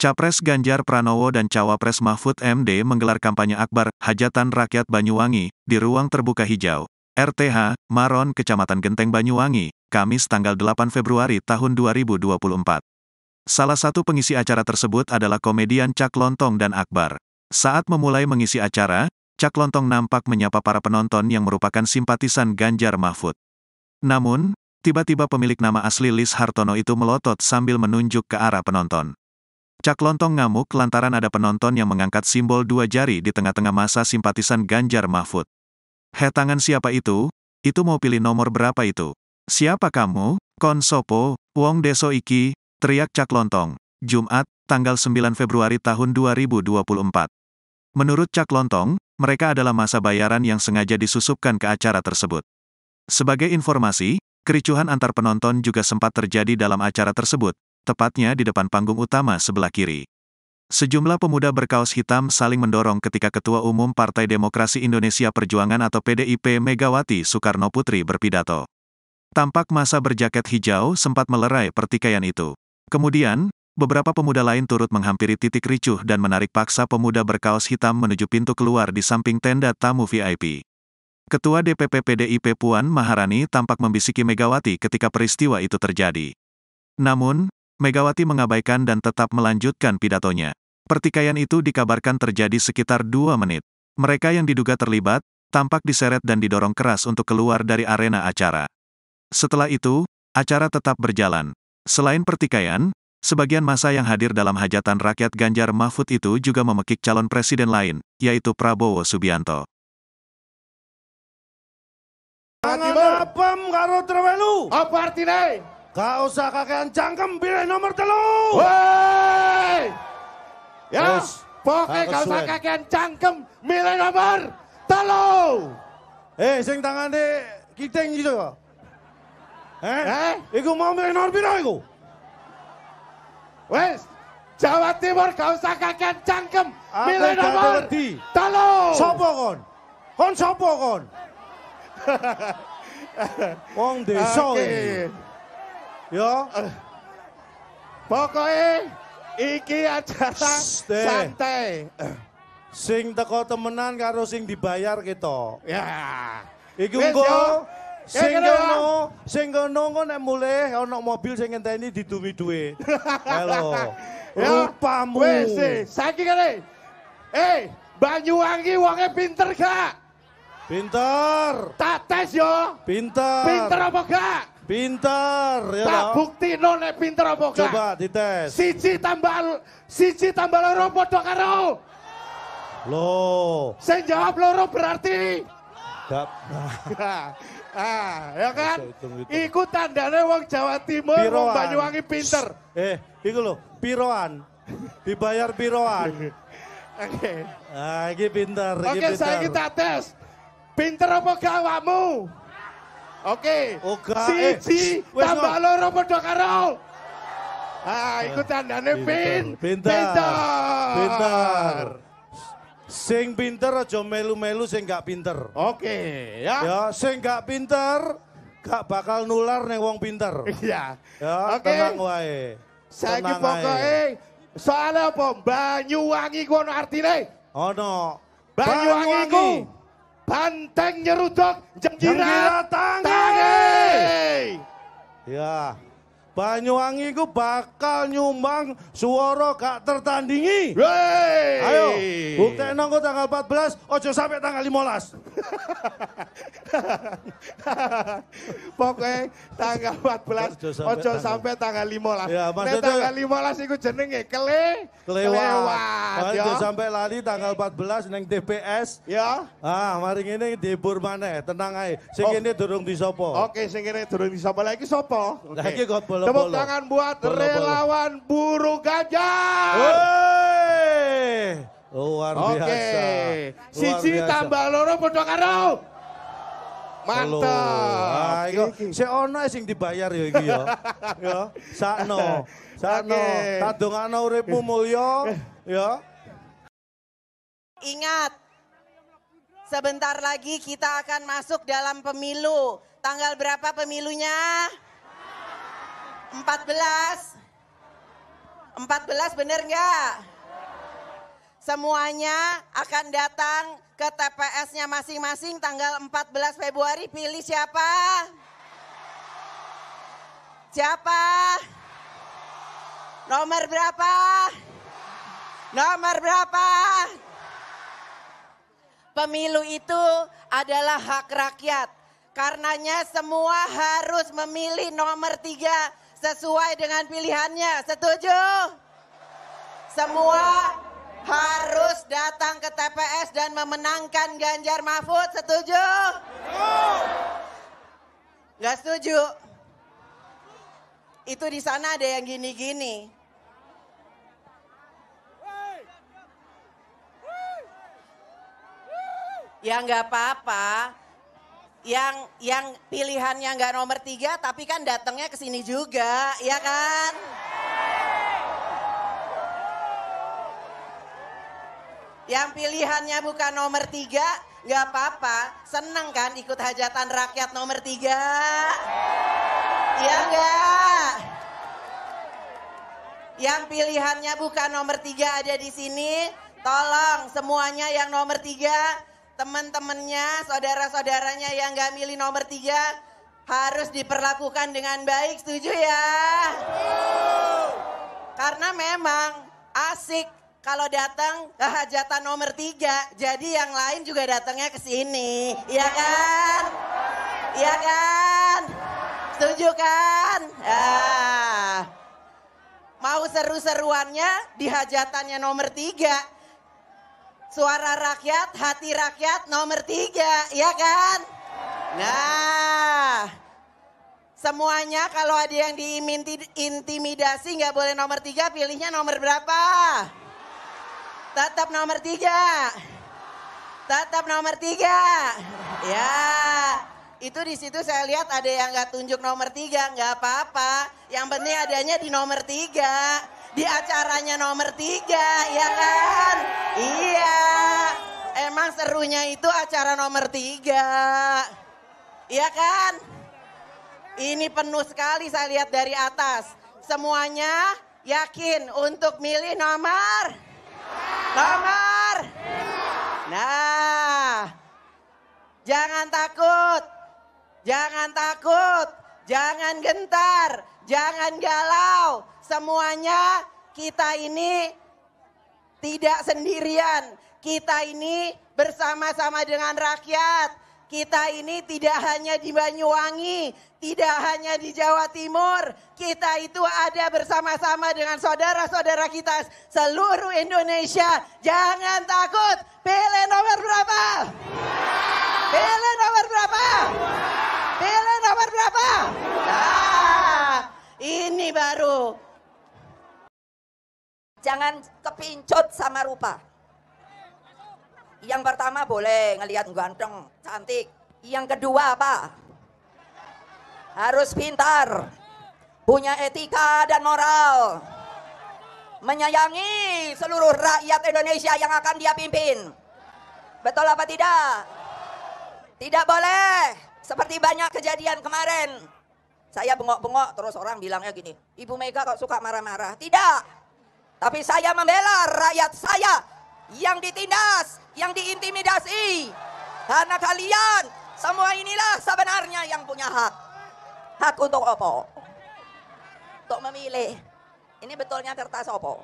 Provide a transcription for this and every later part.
Capres Ganjar Pranowo dan Cawapres Mahfud MD menggelar kampanye akbar Hajatan Rakyat Banyuwangi di ruang terbuka hijau RTH Maron, Kecamatan Genteng, Banyuwangi, Kamis tanggal 8 Februari tahun 2024. Salah satu pengisi acara tersebut adalah komedian Cak Lontong dan Akbar. Saat memulai mengisi acara, Cak Lontong nampak menyapa para penonton yang merupakan simpatisan Ganjar Mahfud. Namun, tiba-tiba pemilik nama asli Lis Hartono itu melotot sambil menunjuk ke arah penonton. Cak Lontong ngamuk lantaran ada penonton yang mengangkat simbol 2 jari di tengah-tengah masa simpatisan Ganjar Mahfud. "He, tangan siapa itu? Itu mau pilih nomor berapa itu? Siapa kamu? Kon sopo? Wong deso iki?" teriak Cak Lontong. Jumat, tanggal 9 Februari tahun 2024. Menurut Cak Lontong, mereka adalah masa bayaran yang sengaja disusupkan ke acara tersebut. Sebagai informasi, kericuhan antar penonton juga sempat terjadi dalam acara tersebut, tepatnya di depan panggung utama sebelah kiri. Sejumlah pemuda berkaos hitam saling mendorong ketika Ketua Umum Partai Demokrasi Indonesia Perjuangan atau PDIP Megawati Soekarnoputri berpidato. Tampak massa berjaket hijau sempat melerai pertikaian itu. Kemudian, beberapa pemuda lain turut menghampiri titik ricuh dan menarik paksa pemuda berkaos hitam menuju pintu keluar di samping tenda tamu VIP. Ketua DPP PDIP Puan Maharani tampak membisiki Megawati ketika peristiwa itu terjadi. Namun, Megawati mengabaikan dan tetap melanjutkan pidatonya. Pertikaian itu dikabarkan terjadi sekitar 2 menit. Mereka yang diduga terlibat, tampak diseret dan didorong keras untuk keluar dari arena acara. Setelah itu, acara tetap berjalan. Selain pertikaian, sebagian massa yang hadir dalam hajatan rakyat Ganjar Mahfud itu juga memekik calon presiden lain, yaitu Prabowo Subianto. Ngapem karo trewelu? Apa artine? Gak usah kakean cangkem pilih nomor 3. Woi! Ya, Wes, pokoknya gak gak usah kesuwen. kakean cangkem, milih nomor 3. Sing tangane kiting gitu kok. Eh? Iku mau milih nomor piro iku? Wes, Jawa Timur gak usah kakean cangkem, Aku milih gak nomor wedi. 3. Sopo kon? Kon sopo kon? Wong desa Oke. iki. Ya, Pokoknya iki acara Deh. santai. sing teko temenan karo sing dibayar kita. Ya. Iku Wes, engko yo. sing kono engko nek mulih ana mobil sing ngenteni didumi dhuwit. Halo. Ya, Rupamu. Wes, saiki kene. Banyuwangi wonge pinter gak? Pinter. Tak tes yo. Pinter. Pinter apa gak? Pinter, ya Tak toh? buktino nek pinter apa gak? Coba dites. Siji tambah loro padha karo. Loh. Sing jawab loro berarti. Gak. Ya kan? Bisa hitung-hitung. Iku tandane wong Jawa Timur, wong Piroan. Banyuwangi pinter. Iku lho, piroan. Dibayar piroan. Oke. Ah, iki pinter, iki Oke, pinter. saya kita tes. Pinter apa gak awakmu? Oke. Oh, gak. Siji Wes, tambah no. loro padha karo. Iku tandane Pinter. Pinter. Sing pinter aja melu-melu sing gak pinter. Oke, ya. Ya, sing gak pinter gak bakal nular ning wong pinter. Iya. Ya, Oke. tenang wae. Saiki Tenang pokoke ae. soalnya apa? Banyuwangi ku ono artine. Ono. Banyuwangi ku banteng nyeruduk jengkira tangi. tangi. Ya. Banyuwangi ku bakal nyumbang suara gak tertandingi. Wey. Ayo, buktekno kok tanggal 14, ojo sampai tanggal 15. Pokoknya tanggal 14 ojo sampai tanggal 15. Ya, Nek maksudnya- tanggal 15 iku jenenge kelewat Ojo ya. sampai lali tanggal 14 neng TPS. Ya. Mari ngene dihibur maneh, tenang ae. Sing Oh. kene durung disopo. Oke, sing kene durung disapa lagi sapa? Lah iki kok bolo-bolo. Tepuk tangan buat Bolo-bolo. relawan buruh Ganjar. Woi! Luar Oke. biasa. Siji tambah loro padha karo. Mantap. Iku sik ono sing dibayar ya iki ya. Ya, sakno. Sakno. Oke. Kadungana uripmu mulya, ya. Ingat, sebentar lagi kita akan masuk dalam pemilu. Tanggal berapa pemilunya? 14. 14 bener nggak? Semuanya akan datang ke TPS-nya masing-masing tanggal 14 Februari. Pilih siapa? Siapa? Nomor berapa? Nomor berapa? Pemilu itu adalah hak rakyat. Karenanya semua harus memilih nomor 3 sesuai dengan pilihannya. Setuju? Semua harus datang ke TPS dan memenangkan Ganjar Mahfud. Setuju? Gak setuju? Itu di sana ada yang gini-gini. Ya nggak apa-apa. Yang pilihannya nggak nomor 3, tapi kan datangnya ke sini juga, ya kan? Yang pilihannya bukan nomor 3, nggak apa-apa. Seneng kan ikut hajatan rakyat nomor 3? Iya nggak? Yang pilihannya bukan nomor 3 ada di sini. Tolong semuanya yang nomor 3, teman-temannya, saudara-saudaranya yang nggak milih nomor 3 harus diperlakukan dengan baik. Setuju ya? Karena memang asik kalau datang ke hajatan nomor 3, jadi yang lain juga datangnya ke sini, iya kan? Iya kan? Setuju kan? Mau seru-seruannya di hajatannya nomor 3. Suara rakyat, hati rakyat nomor 3, iya kan? Nah, semuanya kalau ada yang diintimidasi nggak boleh nomor 3, pilihnya nomor berapa? Tetap nomor 3. Tetap nomor 3. Ya, itu di situ saya lihat ada yang nggak tunjuk nomor 3, nggak apa-apa. Yang penting adanya di nomor 3. Di acaranya nomor 3, ya kan? Iya, emang serunya itu acara nomor 3. Iya kan? Ini penuh sekali saya lihat dari atas. Semuanya yakin untuk milih nomor? Nah, jangan takut, jangan gentar, jangan galau. Semuanya kita ini tidak sendirian. Kita ini bersama-sama dengan rakyat. Kita ini tidak hanya di Banyuwangi, tidak hanya di Jawa Timur. Kita itu ada bersama-sama dengan saudara-saudara kita seluruh Indonesia. Jangan takut. Pilih nomor berapa? Pilih nomor berapa? Pilih nomor berapa? Nah, ini baru. Jangan kepincut sama rupa. Yang pertama boleh ngelihat ganteng, cantik. Yang kedua apa? Harus pintar, punya etika dan moral. Menyayangi seluruh rakyat Indonesia yang akan dia pimpin. Betul apa tidak? Tidak boleh seperti banyak kejadian kemarin. Saya bengok-bengok terus orang bilangnya gini, Ibu Mega kok suka marah-marah. Tidak. Tapi saya membela rakyat saya yang ditindas, yang diintimidasi. Karena kalian semua inilah sebenarnya yang punya hak. Hak untuk apa? Untuk memilih. Ini betulnya kertas apa?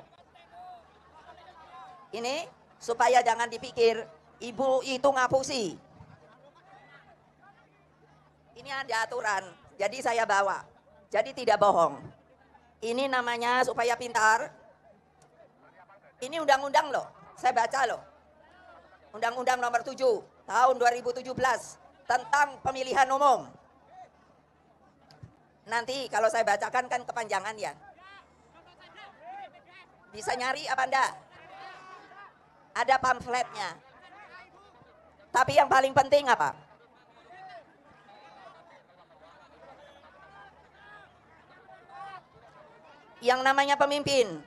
Ini supaya jangan dipikir ibu itu ngapusi. Ini ada aturan, jadi saya bawa. Jadi tidak bohong. Ini namanya supaya pintar. Ini undang-undang loh, saya baca loh. Undang-undang nomor 7 tahun 2017 tentang pemilihan umum. Nanti kalau saya bacakan kan kepanjangan ya. Bisa nyari apa enggak? Ada pamfletnya. Tapi yang paling penting apa? Yang namanya pemimpin,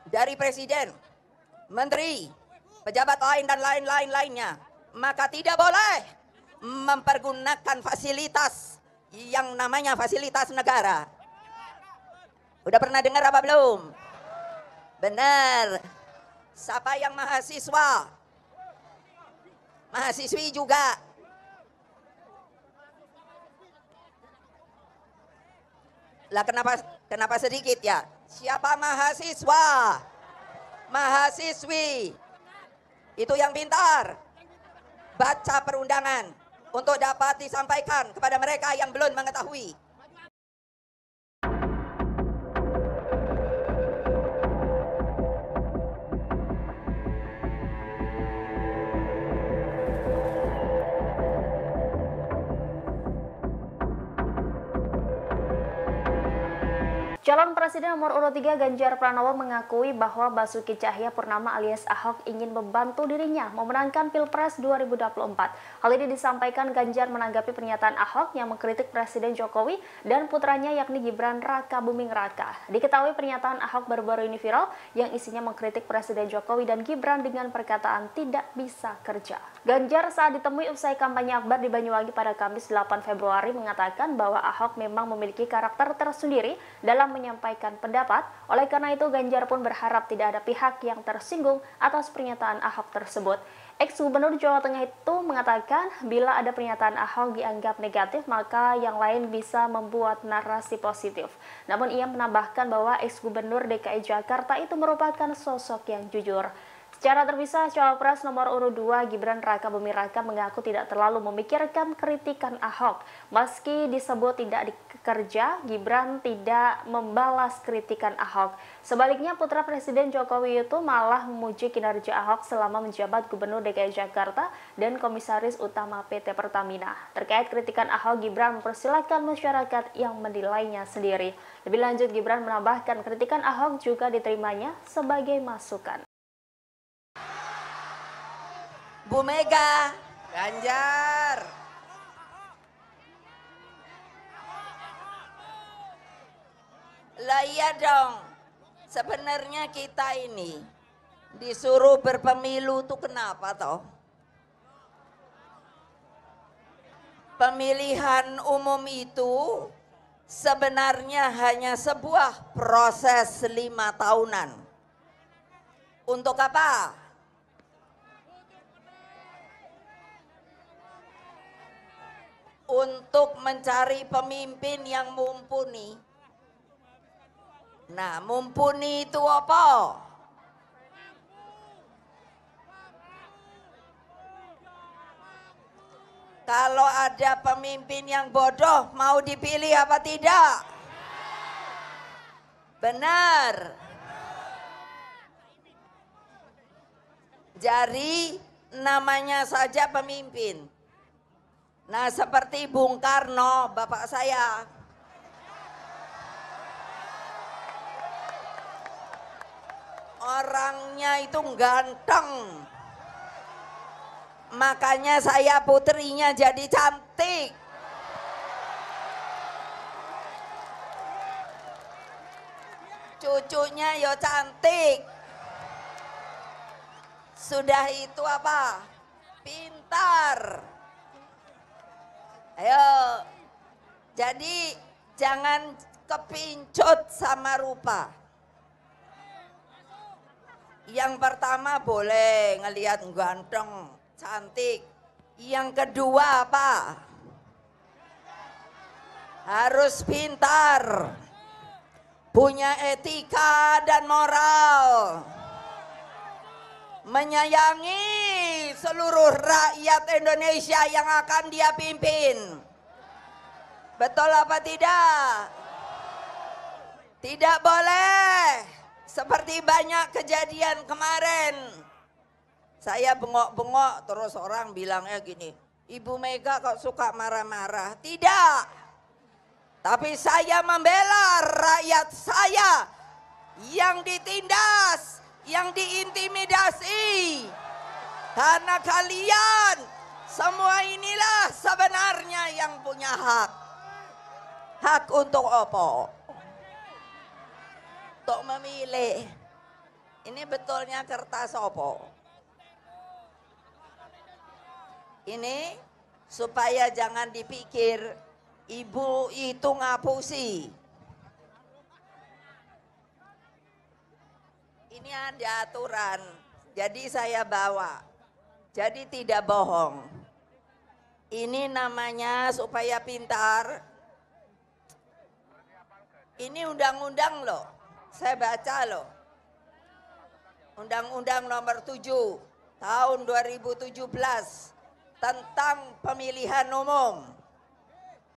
dari presiden, menteri, pejabat lain dan lain-lainnya, maka tidak boleh mempergunakan fasilitas yang namanya fasilitas negara. Udah pernah dengar apa belum? Benar. Siapa yang mahasiswa? Mahasiswi juga. Lah kenapa sedikit ya? Siapa mahasiswa? Mahasiswi. Itu yang pintar. Baca perundangan untuk dapat disampaikan kepada mereka yang belum mengetahui. Calon Presiden nomor urut 3 Ganjar Pranowo mengakui bahwa Basuki Cahayapurnama alias Ahok ingin membantu dirinya memenangkan Pilpres 2024. Hal ini disampaikan Ganjar menanggapi pernyataan Ahok yang mengkritik Presiden Jokowi dan putranya yakni Gibran Rakabuming Raka. Diketahui pernyataan Ahok baru-baru ini viral yang isinya mengkritik Presiden Jokowi dan Gibran dengan perkataan tidak bisa kerja. Ganjar saat ditemui usai kampanye akbar di Banyuwangi pada Kamis 8 Februari mengatakan bahwa Ahok memang memiliki karakter tersendiri dalam menyampaikan pendapat. Oleh karena itu, Ganjar pun berharap tidak ada pihak yang tersinggung atas pernyataan Ahok tersebut. Ex-Gubernur Jawa Tengah itu mengatakan bila ada pernyataan Ahok dianggap negatif, maka yang lain bisa membuat narasi positif. Namun ia menambahkan bahwa ex-Gubernur DKI Jakarta itu merupakan sosok yang jujur. Secara terpisah, Cawapres nomor urut 2 Gibran Rakabuming Raka mengaku tidak terlalu memikirkan kritikan Ahok. Meski disebut tidak dikerja, Gibran tidak membalas kritikan Ahok. Sebaliknya, putra Presiden Jokowi itu malah memuji kinerja Ahok selama menjabat Gubernur DKI Jakarta dan Komisaris Utama PT Pertamina. Terkait kritikan Ahok, Gibran mempersilahkan masyarakat yang menilainya sendiri. Lebih lanjut, Gibran menambahkan kritikan Ahok juga diterimanya sebagai masukan. Bu Mega, Ganjar. Lah iya dong, sebenarnya kita ini disuruh berpemilu tuh kenapa toh? Pemilihan umum itu sebenarnya hanya sebuah proses 5 tahunan. Untuk apa? Untuk mencari pemimpin yang mumpuni. Nah, mumpuni itu apa? Kalau ada pemimpin yang bodoh, mau dipilih apa tidak? Benar. Jadi, namanya saja pemimpin. Nah, seperti Bung Karno, bapak saya. Orangnya itu ganteng. Makanya saya putrinya jadi cantik. Cucunya yo cantik. Sudah itu apa? Pintar. Ayo, jadi jangan kepincut sama rupa. Yang pertama boleh ngelihat ganteng, cantik. Yang kedua apa? Harus pintar, punya etika dan moral, menyayangi seluruh rakyat Indonesia yang akan dia pimpin. Betul apa tidak? Tidak boleh seperti banyak kejadian kemarin. Saya bengok-bengok terus orang bilangnya gini, Ibu Mega kok suka marah-marah. Tidak. Tapi saya membela rakyat saya yang ditindas, yang diintimidasi. Karena kalian semua inilah sebenarnya yang punya hak. Hak untuk apa? Untuk memilih. Ini betulnya kertas apa? Ini supaya jangan dipikir ibu itu ngapusi. Ini ada aturan, jadi saya bawa. Jadi tidak bohong. Ini namanya supaya pintar. Ini undang-undang loh, saya baca loh. Undang-undang nomor 7 tahun 2017 tentang pemilihan umum.